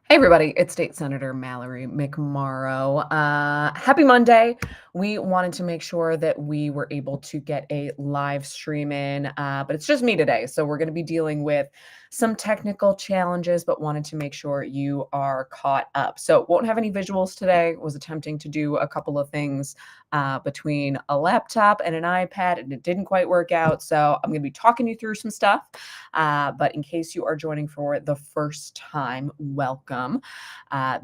Hey everybody, it's State Senator Mallory McMorrow. Happy Monday. We wanted to make sure that we were able to get a live stream in, but it's just me today. So we're going to be dealing with some technical challenges, but wanted to make sure you are caught up. So won't have any visuals today. Was attempting to do a couple of things between a laptop and an iPad, and it didn't quite work out. So I'm going to be talking you through some stuff. But in case you are joining for the first time, welcome.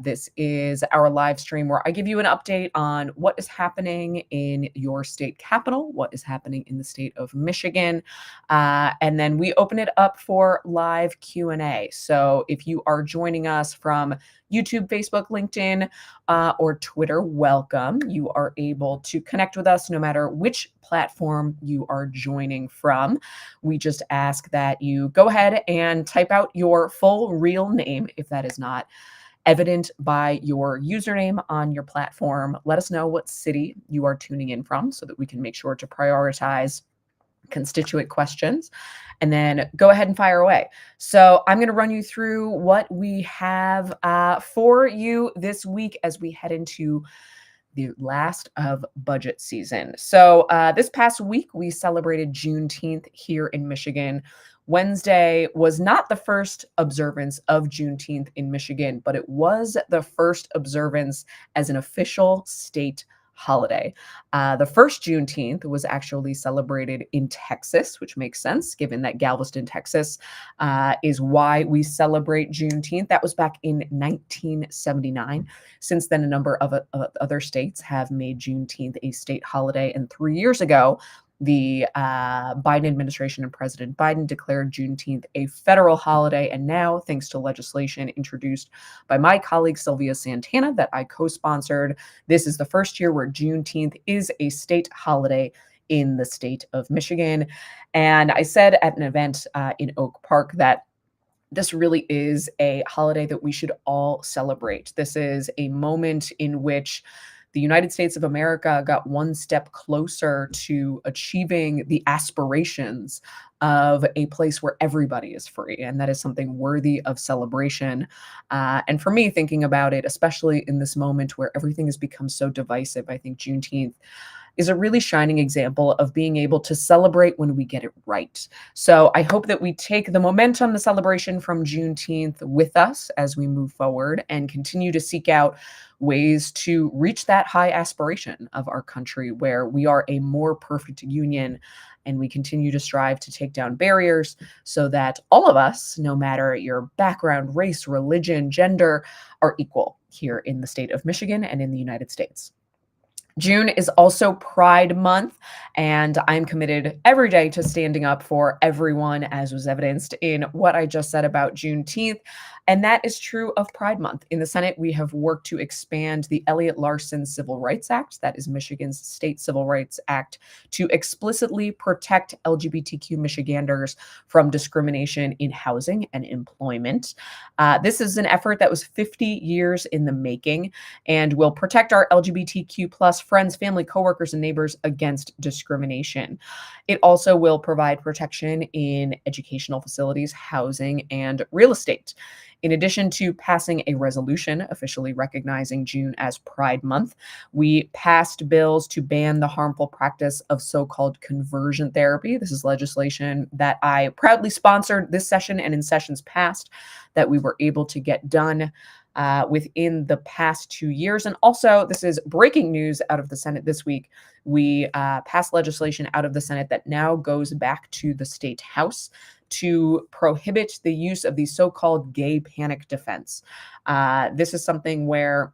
This is our live stream where I give you an update on what is happening in your state capital, what is happening in the state of Michigan, and then we open it up for live Q&A. So if you are joining us from YouTube, Facebook, LinkedIn, or Twitter, welcome. You are able to connect with us no matter which platform you are joining from. We just ask that you go ahead and type out your full real name if that is not evident by your username on your platform. Let us know what city you are tuning in from so that we can make sure to prioritize constituent questions, and then go ahead and fire away. So I'm going to run you through what we have for you this week as we head into the last of budget season. So this past week, we celebrated Juneteenth here in Michigan. Wednesday was not the first observance of Juneteenth in Michigan, but it was the first observance as an official state holiday. The first Juneteenth was actually celebrated in Texas, which makes sense given that Galveston, Texas is why we celebrate Juneteenth. That was back in 1979. Since then, a number of other states have made Juneteenth a state holiday. And 3 years ago, the Biden administration and President Biden declared Juneteenth a federal holiday. And now, thanks to legislation introduced by my colleague Sylvia Santana that I co-sponsored, this is the first year where Juneteenth is a state holiday in the state of Michigan. And I said at an event in Oak Park that this really is a holiday that we should all celebrate. This is a moment in which the United States of America got one step closer to achieving the aspirations of a place where everybody is free. And that is something worthy of celebration. And for me, thinking about it, especially in this moment where everything has become so divisive, I think Juneteenth is a really shining example of being able to celebrate when we get it right. So I hope that we take the momentum, the celebration from Juneteenth with us as we move forward and continue to seek out ways to reach that high aspiration of our country where we are a more perfect union and we continue to strive to take down barriers so that all of us, no matter your background, race, religion, gender, are equal here in the state of Michigan and in the United States. June is also Pride Month, and I'm committed every day to standing up for everyone, as was evidenced in what I just said about Juneteenth. And that is true of Pride Month. In the Senate, we have worked to expand the Elliott Larson Civil Rights Act, that is Michigan's state civil rights act, to explicitly protect LGBTQ Michiganders from discrimination in housing and employment. This is an effort that was 50 years in the making and will protect our LGBTQ plus friends, family, coworkers, and neighbors against discrimination. It also will provide protection in educational facilities, housing, and real estate. In addition to passing a resolution officially recognizing June as Pride Month, we passed bills to ban the harmful practice of so-called conversion therapy. This is legislation that I proudly sponsored this session and in sessions past that we were able to get done within the past 2 years. And also, this is breaking news out of the Senate this week. We passed legislation out of the Senate that now goes back to the state House to prohibit the use of the so-called gay panic defense. This is something where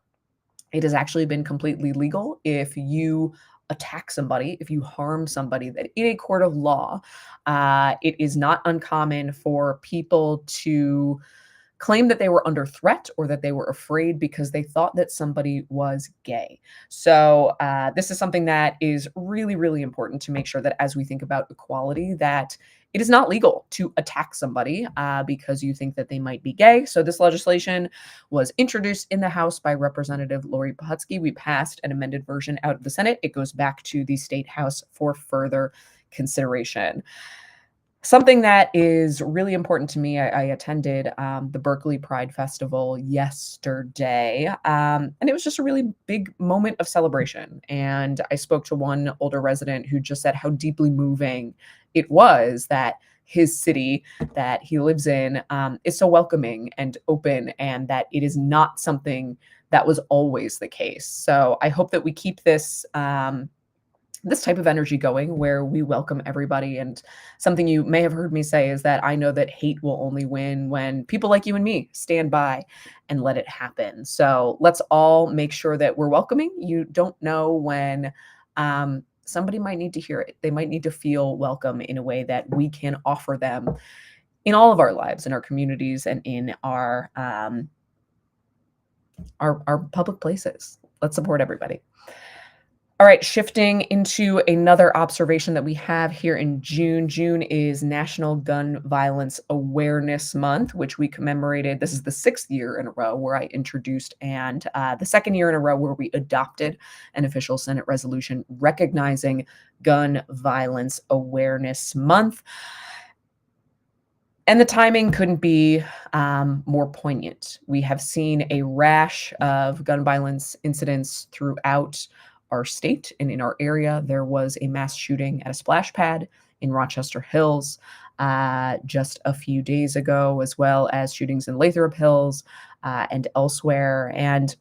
it has actually been completely legal if you attack somebody, if you harm somebody, that in a court of law, it is not uncommon for people to claim that they were under threat or that they were afraid because they thought that somebody was gay. So this is something that is really, really important to make sure that as we think about equality, that it is not legal to attack somebody because you think that they might be gay. So this legislation was introduced in the House by Representative Lori Pahutsky. We passed an amended version out of the Senate. It goes back to the State House for further consideration. Something that is really important to me, I attended the Berkeley Pride Festival yesterday, and it was just a really big moment of celebration. And I spoke to one older resident who just said how deeply moving it was that his city that he lives in is so welcoming and open, and that it is not something that was always the case. So I hope that we keep this type of energy going where we welcome everybody. And something you may have heard me say is that I know that hate will only win when people like you and me stand by and let it happen. So let's all make sure that we're welcoming. You don't know when somebody might need to hear it. They might need to feel welcome in a way that we can offer them in all of our lives, in our communities, and in our public places. Let's support everybody. All right, shifting into another observation that we have here in June. June is National Gun Violence Awareness Month, which we commemorated. This is the 6th year in a row where I introduced, and the 2nd year in a row where we adopted an official Senate resolution recognizing Gun Violence Awareness Month. And the timing couldn't be more poignant. We have seen a rash of gun violence incidents throughout our state and in our area. There was a mass shooting at a splash pad in Rochester Hills just a few days ago, as well as shootings in Lathrop Hills and elsewhere. And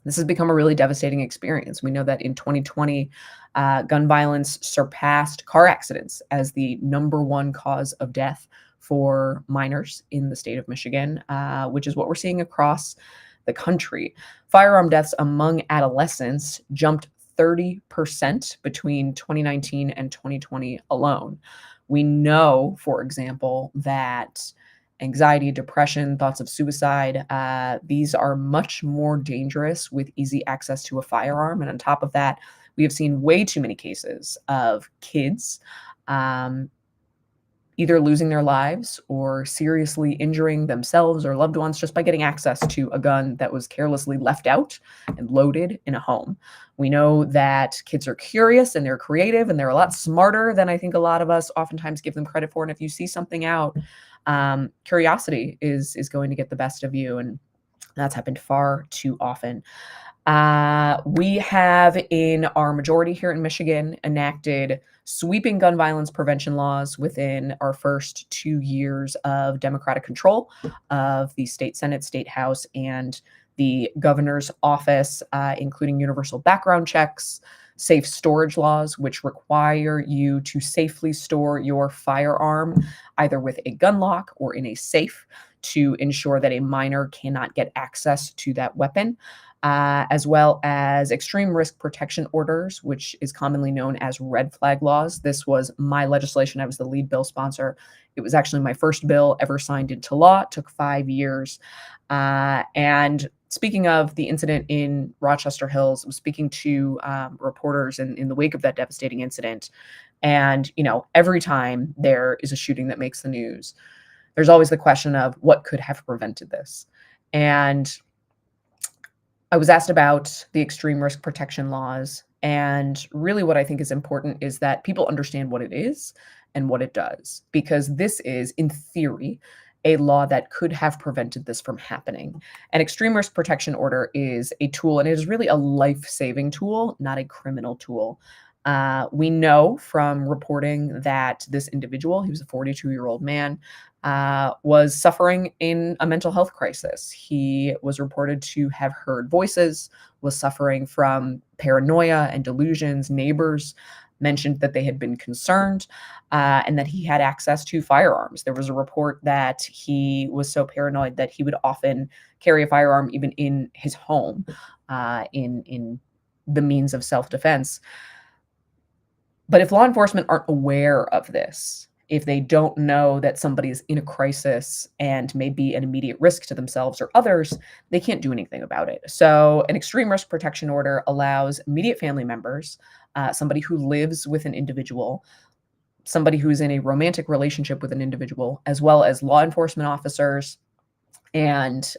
this has become a really devastating experience. We know that in 2020, gun violence surpassed car accidents as the #1 cause of death for minors in the state of Michigan, which is what we're seeing across the country. Firearm deaths among adolescents jumped 30% between 2019 and 2020 alone. We know, for example, that anxiety, depression, thoughts of suicide, these are much more dangerous with easy access to a firearm. And on top of that, we have seen way too many cases of kids either losing their lives or seriously injuring themselves or loved ones just by getting access to a gun that was carelessly left out and loaded in a home. We know that kids are curious and they're creative and they're a lot smarter than I think a lot of us oftentimes give them credit for. And if you see something out, curiosity is going to get the best of you. And that's happened far too often. We have in our majority here in Michigan enacted sweeping gun violence prevention laws within our first 2 years of Democratic control of the state Senate, state House, and the governor's office, including universal background checks, safe storage laws, which require you to safely store your firearm either with a gun lock or in a safe to ensure that a minor cannot get access to that weapon. As well as extreme risk protection orders, which is commonly known as red flag laws. This was my legislation. I was the lead bill sponsor. It was actually my first bill ever signed into law. It took 5 years. And speaking of the incident in Rochester Hills, I was speaking to reporters in the wake of that devastating incident. And, every time there is a shooting that makes the news, there's always the question of what could have prevented this. And I was asked about the extreme risk protection laws, and really what I think is important is that people understand what it is and what it does, because this is, in theory, a law that could have prevented this from happening. An extreme risk protection order is a tool, and it is really a life-saving tool, not a criminal tool. We know from reporting that this individual, he was a 42-year-old man, was suffering in a mental health crisis. He was reported to have heard voices, was suffering from paranoia and delusions. Neighbors mentioned that they had been concerned and that he had access to firearms. There was a report that he was so paranoid that he would often carry a firearm even in his home in the means of self-defense. But if law enforcement aren't aware of this, if they don't know that somebody is in a crisis and may be an immediate risk to themselves or others, they can't do anything about it. So an extreme risk protection order allows immediate family members, somebody who lives with an individual, somebody who's in a romantic relationship with an individual, as well as law enforcement officers and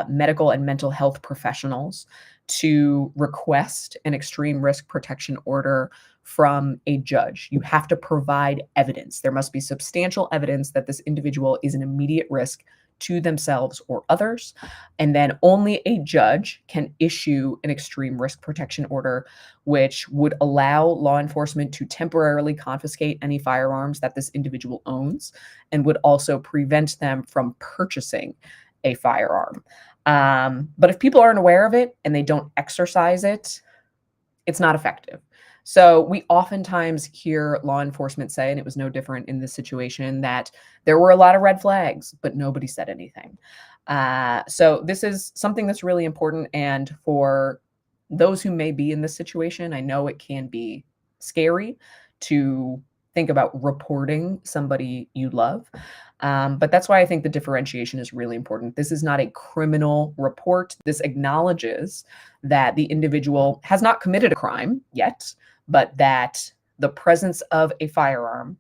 medical and mental health professionals to request an extreme risk protection order from a judge. You have to provide evidence. There must be substantial evidence that this individual is an immediate risk to themselves or others. And then only a judge can issue an extreme risk protection order, which would allow law enforcement to temporarily confiscate any firearms that this individual owns and would also prevent them from purchasing a firearm. But if people aren't aware of it and they don't exercise it, it's not effective. So we oftentimes hear law enforcement say, and it was no different in this situation, that there were a lot of red flags, but nobody said anything. So this is something that's really important. And for those who may be in this situation, I know it can be scary to think about reporting somebody you love. But that's why I think the differentiation is really important. This is not a criminal report. This acknowledges that the individual has not committed a crime yet, but that the presence of a firearm,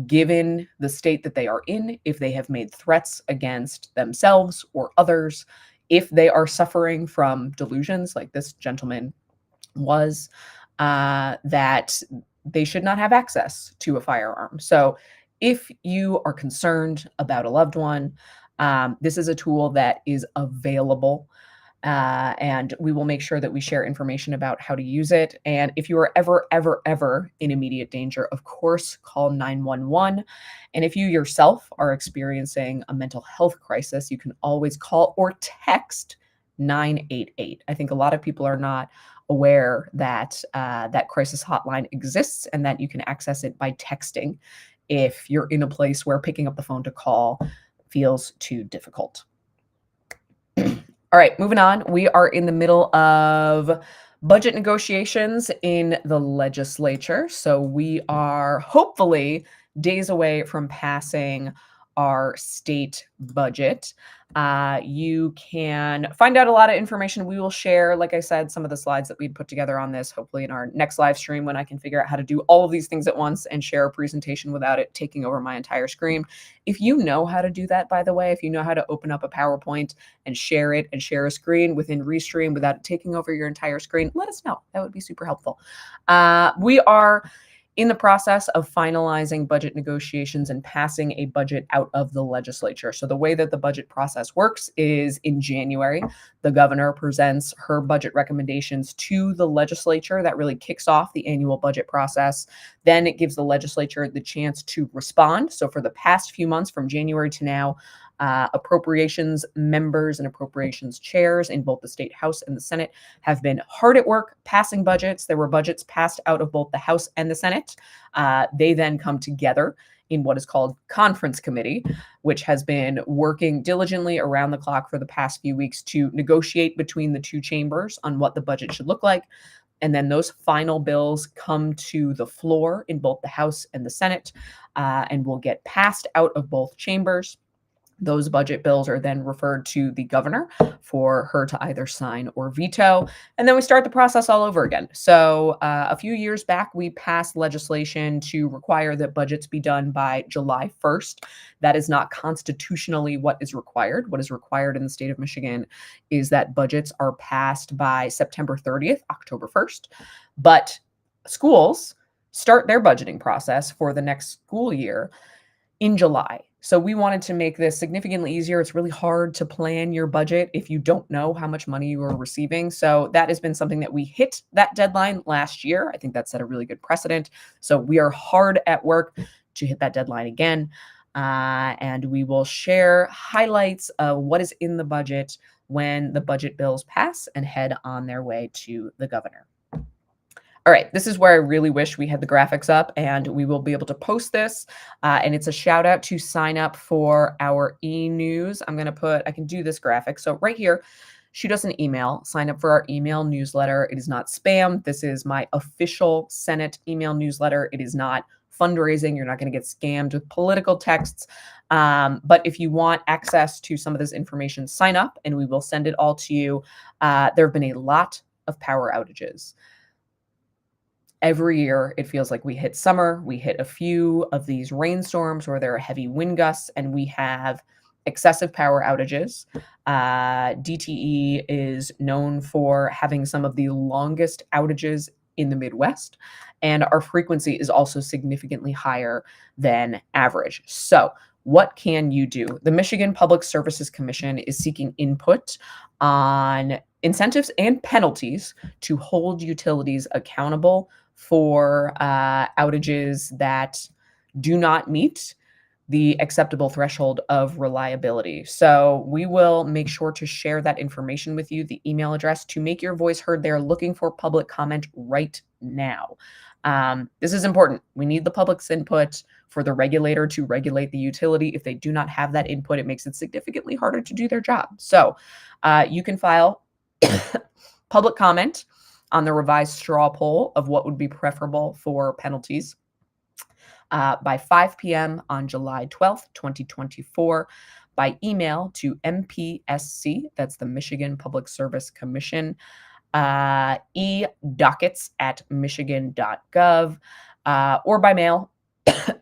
given the state that they are in, if they have made threats against themselves or others, if they are suffering from delusions like this gentleman was, that they should not have access to a firearm. So if you are concerned about a loved one, this is a tool that is available. And we will make sure that we share information about how to use it. And if you are ever in immediate danger, of course, call 911. And if you yourself are experiencing a mental health crisis, you can always call or text 988. I think a lot of people are not aware that that crisis hotline exists and that you can access it by texting if you're in a place where picking up the phone to call feels too difficult. All right, moving on. We are in the middle of budget negotiations in the legislature. So we are hopefully days away from passing our state budget. You can find out a lot of information. We will share, like I said, some of the slides that we put together on this, hopefully in our next live stream when I can figure out how to do all of these things at once and share a presentation without it taking over my entire screen. If you know how to do that, by the way, if you know how to open up a PowerPoint and share it and share a screen within Restream without it taking over your entire screen, let us know. That would be super helpful. We are in the process of finalizing budget negotiations and passing a budget out of the legislature. So the way that the budget process works is in January, the governor presents her budget recommendations to the legislature. That really kicks off the annual budget process. Then it gives the legislature the chance to respond. So for the past few months, from January to now, appropriations members and appropriations chairs in both the state House and the Senate have been hard at work passing budgets. There were budgets passed out of both the House and the Senate. They then come together in what is called conference committee, which has been working diligently around the clock for the past few weeks to negotiate between the two chambers on what the budget should look like. And then those final bills come to the floor in both the House and the Senate and will get passed out of both chambers. Those budget bills are then referred to the governor for her to either sign or veto. And then we start the process all over again. So a few years back, we passed legislation to require that budgets be done by July 1st. That is not constitutionally what is required. What is required in the state of Michigan is that budgets are passed by September 30th, October 1st. But schools start their budgeting process for the next school year in July. So we wanted to make this significantly easier. It's really hard to plan your budget if you don't know how much money you are receiving. So that has been something that we hit that deadline last year. I think that set a really good precedent. So we are hard at work to hit that deadline again. And we will share highlights of what is in the budget when the budget bills pass and head on their way to the governor. All right, this is where I really wish we had the graphics up, and we will be able to post this. And it's a shout out to sign up for our e-news. I can do this graphic. So right here, shoot us an email, sign up for our email newsletter. It is not spam. This is my official Senate email newsletter. It is not fundraising. You're not going to get scammed with political texts. But if you want access to some of this information, sign up and we will send it all to you. There have been a lot of power outages. Every year, it feels like we hit summer, we hit a few of these rainstorms where there are heavy wind gusts, and we have excessive power outages. DTE is known for having some of the longest outages in the Midwest, and our frequency is also significantly higher than average. So, what can you do? The Michigan Public Services Commission is seeking input on incentives and penalties to hold utilities accountable for outages that do not meet the acceptable threshold of reliability. So we will make sure to share that information with you, the email address to make your voice heard. They're looking for public comment right now. This is important. We need the public's input for the regulator to regulate the utility. If they do not have that input, it makes it significantly harder to do their job. So you can file public comment on the revised straw poll of what would be preferable for penalties by 5 p.m. on July 12th, 2024, by email to MPSC, that's the Michigan Public Service Commission, edockets@michigan.gov, or by mail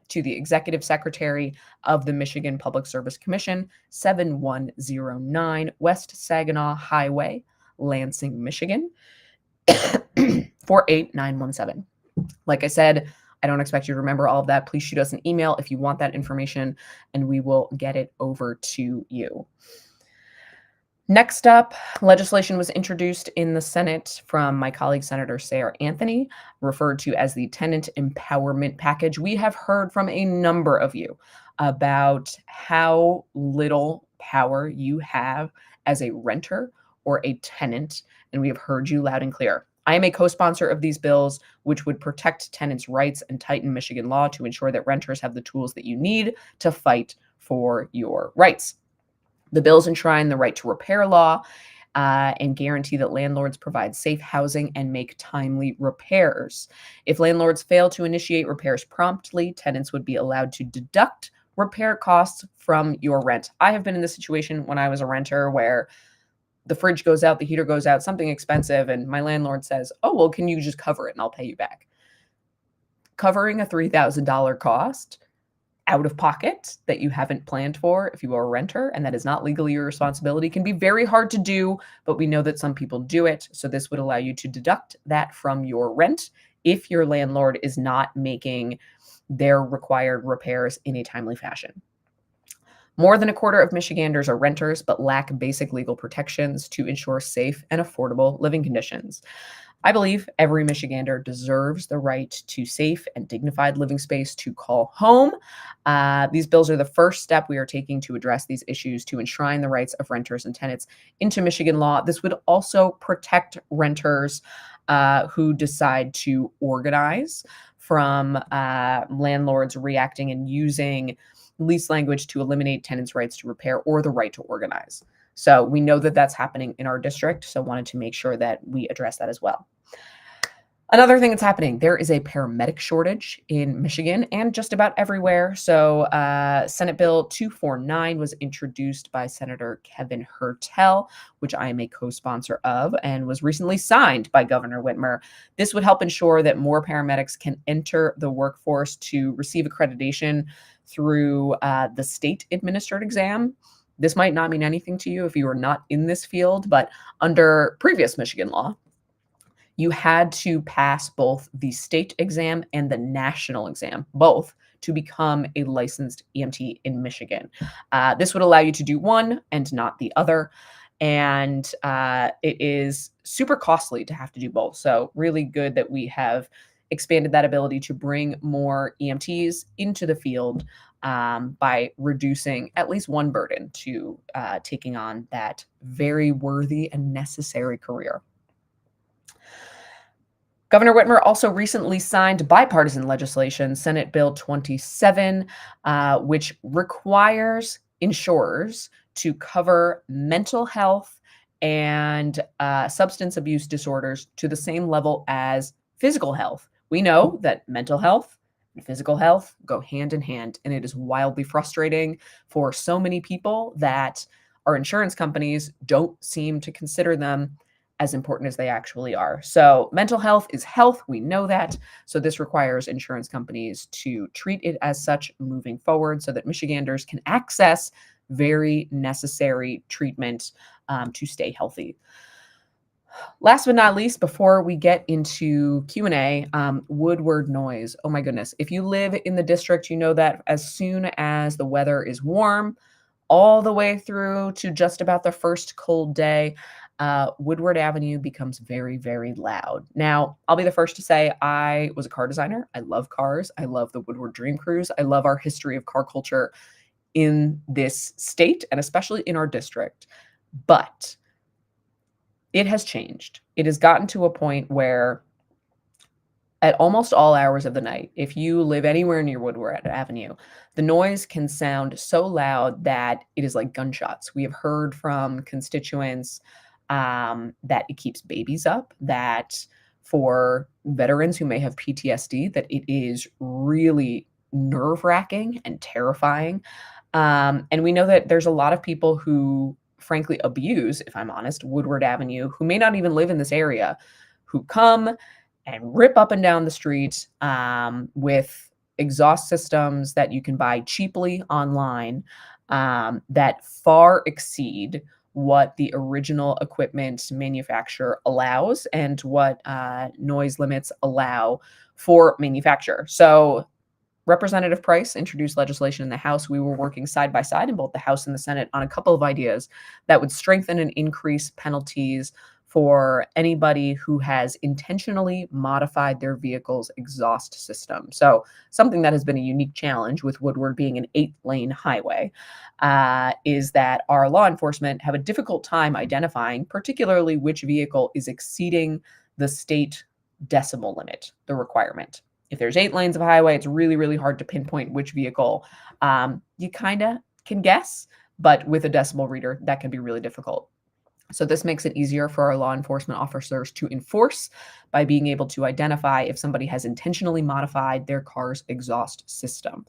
to the Executive Secretary of the Michigan Public Service Commission, 7109 West Saginaw Highway, Lansing, Michigan, 48917. Like I said, I don't expect you to remember all of that. Please shoot us an email if you want that information, and we will get it over to you. Next up, legislation was introduced in the Senate from my colleague, Senator Sarah Anthony, referred to as the Tenant Empowerment Package. We have heard from a number of you about how little power you have as a renter or a tenant, and we have heard you loud and clear. I am a co-sponsor of these bills, which would protect tenants' rights and tighten Michigan law to ensure that renters have the tools that you need to fight for your rights. The bills enshrine the right to repair law and guarantee that landlords provide safe housing and make timely repairs. If landlords fail to initiate repairs promptly, tenants would be allowed to deduct repair costs from your rent. I have been in this situation when I was a renter where the fridge goes out, the heater goes out, something expensive, and my landlord says, oh, well, can you just cover it and I'll pay you back? Covering a $3,000 cost out of pocket that you haven't planned for if you are a renter and that is not legally your responsibility can be very hard to do, but we know that some people do it. So this would allow you to deduct that from your rent if your landlord is not making their required repairs in a timely fashion. More than a quarter of Michiganders are renters, but lack basic legal protections to ensure safe and affordable living conditions. I believe every Michigander deserves the right to safe and dignified living space to call home. These bills are the first step we are taking to address these issues to enshrine the rights of renters and tenants into Michigan law. This would also protect renters who decide to organize from landlords reacting and using lease language to eliminate tenants' rights to repair or the right to organize. So we know that that's happening in our district, so wanted to make sure that we address that as well. Another thing that's happening, there is a paramedic shortage in Michigan and just about everywhere. So Senate Bill 249 was introduced by Senator Kevin Hertel, which I am a co-sponsor of, and was recently signed by Governor Whitmer. This would help ensure that more paramedics can enter the workforce to receive accreditation through the state-administered exam. This might not mean anything to you if you are not in this field, but under previous Michigan law, you had to pass both the state exam and the national exam, both, to become a licensed EMT in Michigan. This would allow you to do one and not the other. And it is super costly to have to do both. So really good that we have expanded that ability to bring more EMTs into the field by reducing at least one burden to taking on that very worthy and necessary career. Governor Whitmer also recently signed bipartisan legislation, Senate Bill 27, which requires insurers to cover mental health and substance abuse disorders to the same level as physical health. We know that mental health and physical health go hand in hand, and it is wildly frustrating for so many people that our insurance companies don't seem to consider them as important as they actually are. So mental health is health. We know that. So this requires insurance companies to treat it as such moving forward so that Michiganders can access very necessary treatment to stay healthy. Last but not least, before we get into Q&A, Woodward noise. Oh my goodness. If you live in the district, you know that as soon as the weather is warm, all the way through to just about the first cold day, Woodward Avenue becomes very, very loud. Now, I'll be the first to say I was a car designer. I love cars. I love the Woodward Dream Cruise. I love our history of car culture in this state and especially in our district. But it has changed. It has gotten to a point where at almost all hours of the night, if you live anywhere near Woodward Avenue, the noise can sound so loud that it is like gunshots. We have heard from constituents that it keeps babies up, that for veterans who may have PTSD, that it is really nerve-wracking and terrifying. And we know that there's a lot of people who frankly abuse, if I'm honest, Woodward Avenue, who may not even live in this area, who come and rip up and down the street with exhaust systems that you can buy cheaply online that far exceed what the original equipment manufacturer allows and what noise limits allow for manufacture. So Representative Price introduced legislation in the House. We were working side by side in both the House and the Senate on a couple of ideas that would strengthen and increase penalties for anybody who has intentionally modified their vehicle's exhaust system. So something that has been a unique challenge with Woodward being an 8-lane highway is that our law enforcement have a difficult time identifying particularly which vehicle is exceeding the state decibel limit, the requirement. If there's 8 lanes of highway, it's really, really hard to pinpoint which vehicle. You kind of can guess, but with a decibel reader, that can be really difficult. So this makes it easier for our law enforcement officers to enforce by being able to identify if somebody has intentionally modified their car's exhaust system.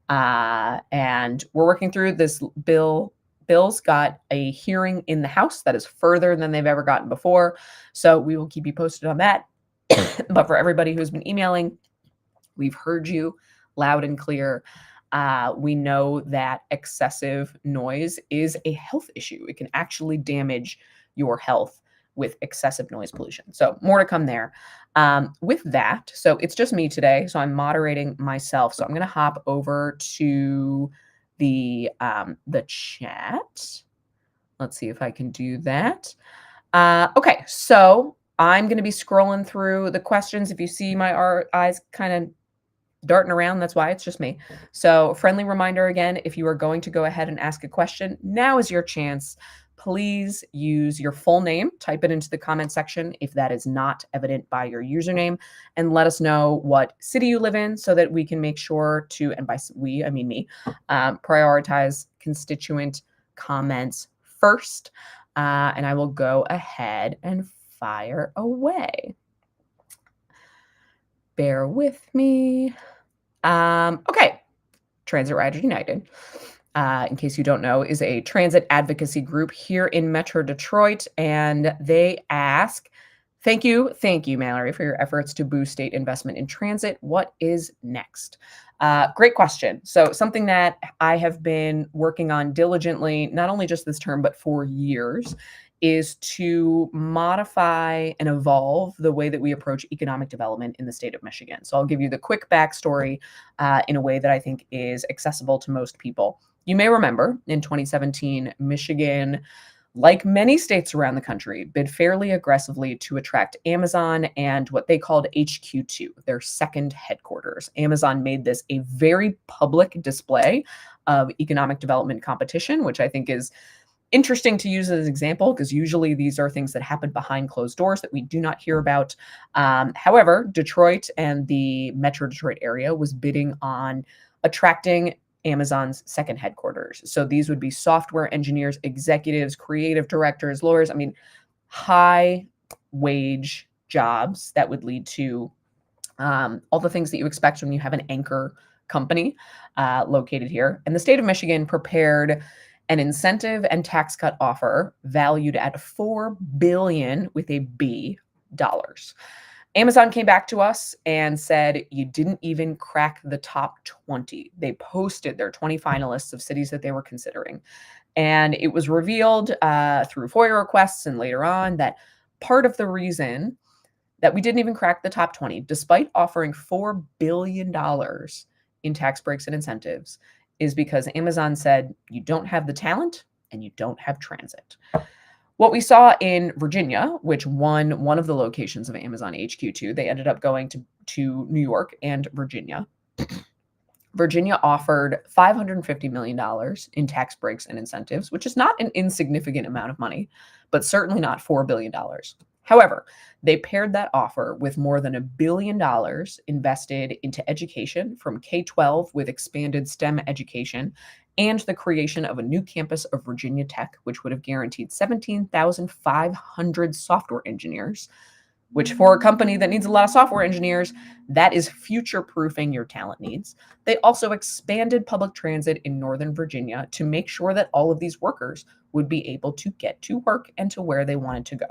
And we're working through this bill. Bill's got a hearing in the House that is further than they've ever gotten before. So we will keep you posted on that. But for everybody who's been emailing, we've heard you loud and clear. We know that excessive noise is a health issue. It can actually damage your health with excessive noise pollution. So more to come there. With that, so it's just me today. So I'm moderating myself. So I'm going to hop over to the chat. Let's see if I can do that. Okay, so I'm going to be scrolling through the questions. If you see my eyes kind of darting around, that's why. It's just me. So friendly reminder again, if you are going to go ahead and ask a question, now is your chance. Please use your full name, type it into the comment section if that is not evident by your username, and let us know what city you live in so that we can make sure to, and by we, I mean me, prioritize constituent comments first. And I will go ahead and fire away. Bear with me. Okay. Transit Riders United, in case you don't know, is a transit advocacy group here in Metro Detroit. And they ask, thank you, Mallory, for your efforts to boost state investment in transit. What is next? Great question. So something that I have been working on diligently, not only just this term, but for years, is to modify and evolve the way that we approach economic development in the state of Michigan. So I'll give you the quick backstory in a way that I think is accessible to most people. You may remember in 2017, Michigan, like many states around the country, bid fairly aggressively to attract Amazon and what they called HQ2, their second headquarters. Amazon made this a very public display of economic development competition, which I think is interesting to use as an example, because usually these are things that happen behind closed doors that we do not hear about. However, Detroit and the Metro Detroit area was bidding on attracting Amazon's second headquarters. So these would be software engineers, executives, creative directors, lawyers. I mean, high wage jobs that would lead to all the things that you expect when you have an anchor company located here. And the state of Michigan prepared an incentive and tax cut offer valued at $4 billion with a B dollars. Amazon came back to us and said, you didn't even crack the top 20. They posted their 20 finalists of cities that they were considering. And it was revealed through FOIA requests and later on that part of the reason that we didn't even crack the top 20, despite offering $4 billion in tax breaks and incentives, is because Amazon said, you don't have the talent and you don't have transit. What we saw in Virginia, which won one of the locations of Amazon HQ2, they ended up going to New York and Virginia. Virginia offered $550 million in tax breaks and incentives, which is not an insignificant amount of money, but certainly not $4 billion. However, they paired that offer with more than $1 billion invested into education from K-12 with expanded STEM education and the creation of a new campus of Virginia Tech, which would have guaranteed 17,500 software engineers, which for a company that needs a lot of software engineers, that is future-proofing your talent needs. They also expanded public transit in Northern Virginia to make sure that all of these workers would be able to get to work and to where they wanted to go.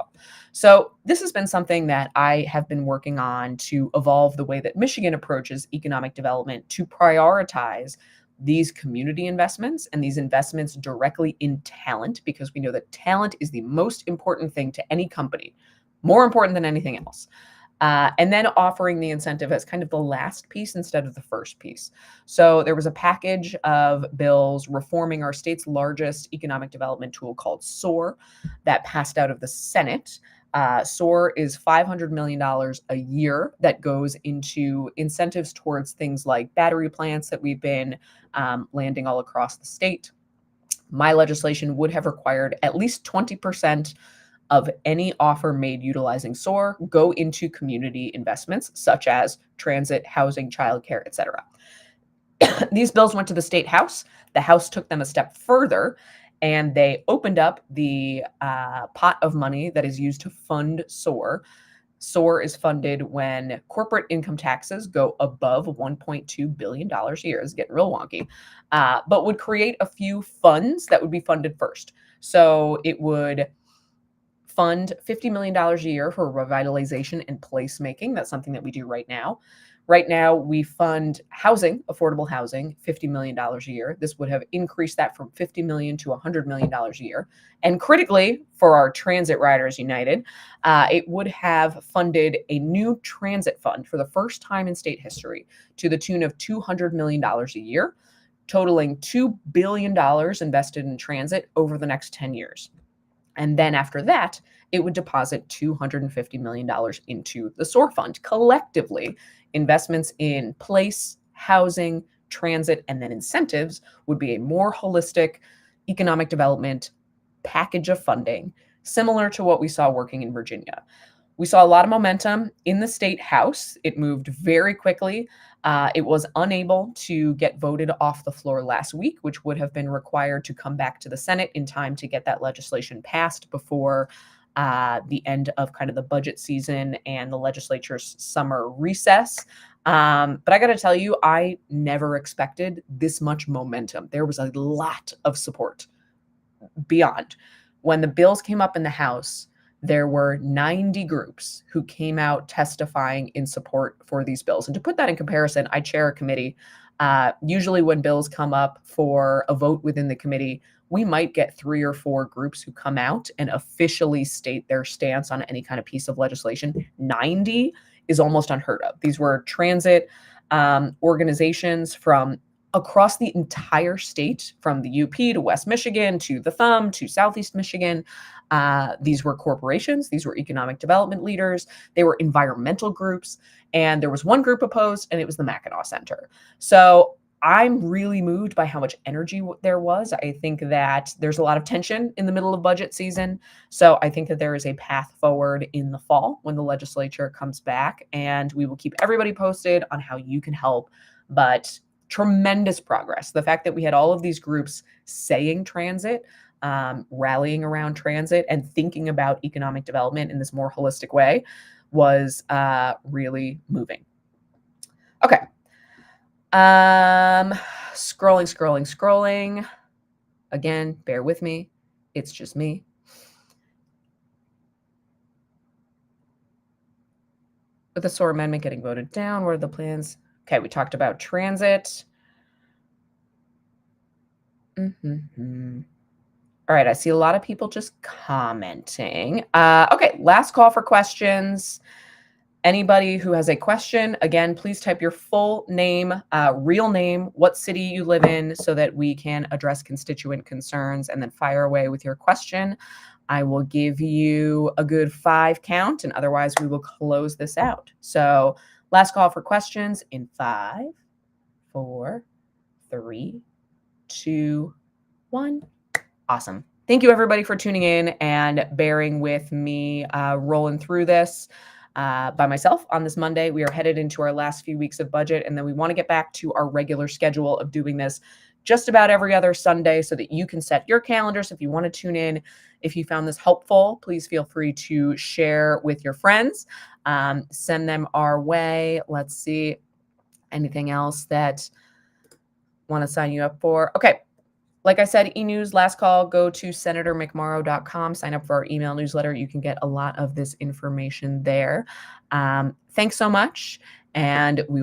So this has been something that I have been working on to evolve the way that Michigan approaches economic development, to prioritize these community investments and these investments directly in talent, because we know that talent is the most important thing to any company, more important than anything else. And then offering the incentive as kind of the last piece instead of the first piece. So there was a package of bills reforming our state's largest economic development tool called SOAR that passed out of the Senate. SOAR is $500 million a year that goes into incentives towards things like battery plants that we've been landing all across the state. My legislation would have required at least 20% of any offer made utilizing SOAR go into community investments such as transit, housing, childcare, etc. These bills went to the state house. The house took them a step further, and they opened up the pot of money that is used to fund SOAR. SOAR is funded when corporate income taxes go above $1.2 billion a year. It's getting real wonky, but would create a few funds that would be funded first. So it would fund $50 million a year for revitalization and placemaking. That's something that we do right now. Right now, we fund housing, affordable housing, $50 million a year. This would have increased that from $50 million to $100 million a year. And critically, for our Transit Riders United, it would have funded a new transit fund for the first time in state history to the tune of $200 million a year, totaling $2 billion invested in transit over the next 10 years. And then after that, it would deposit $250 million into the SOAR fund. Collectively, investments in place, housing, transit, and then incentives would be a more holistic economic development package of funding, similar to what we saw working in Virginia. We saw a lot of momentum in the state house. It moved very quickly. It was unable to get voted off the floor last week, which would have been required to come back to the Senate in time to get that legislation passed before the end of kind of the budget season and the legislature's summer recess. But I got to tell you, I never expected this much momentum. There was a lot of support beyond. When the bills came up in the House, there were 90 groups who came out testifying in support for these bills. And to put that in comparison, I chair a committee. Usually when bills come up for a vote within the committee, we might get 3 or 4 groups who come out and officially state their stance on any kind of piece of legislation. 90 is almost unheard of. These were transit organizations from across the entire state, from the UP to West Michigan to the Thumb to Southeast Michigan. These were corporations. These were economic development leaders. They were environmental groups. And there was one group opposed, and it was the Mackinac Center. So I'm really moved by how much energy there was. I think that there's a lot of tension in the middle of budget season. So I think that there is a path forward in the fall when the legislature comes back, and we will keep everybody posted on how you can help. But tremendous progress. The fact that we had all of these groups saying transit, rallying around transit, and thinking about economic development in this more holistic way was really moving. Okay. Scrolling. Again, bear with me. It's just me. With the SOAR amendment getting voted down, what are the plans? Okay, we talked about transit. All right, I see a lot of people just commenting. Okay, last call for questions. Anybody who has a question, again, please type your full name, real name, what city you live in, so that we can address constituent concerns, and then fire away with your question. I will give you a good 5 count, and otherwise we will close this out. So last call for questions in 5, 4, 3, 2, 1. Awesome. Thank you, everybody, for tuning in and bearing with me rolling through this by myself on this Monday. We are headed into our last few weeks of budget, and then we want to get back to our regular schedule of doing this just about every other Sunday so that you can set your calendars if you want to tune in. If you found this helpful, please feel free to share with your friends. Send them our way. Let's see. Anything else that want to sign you up for? Okay. Like I said, e-news, last call, go to senatormcmorrow.com, sign up for our email newsletter. You can get a lot of this information there. Thanks so much, and we will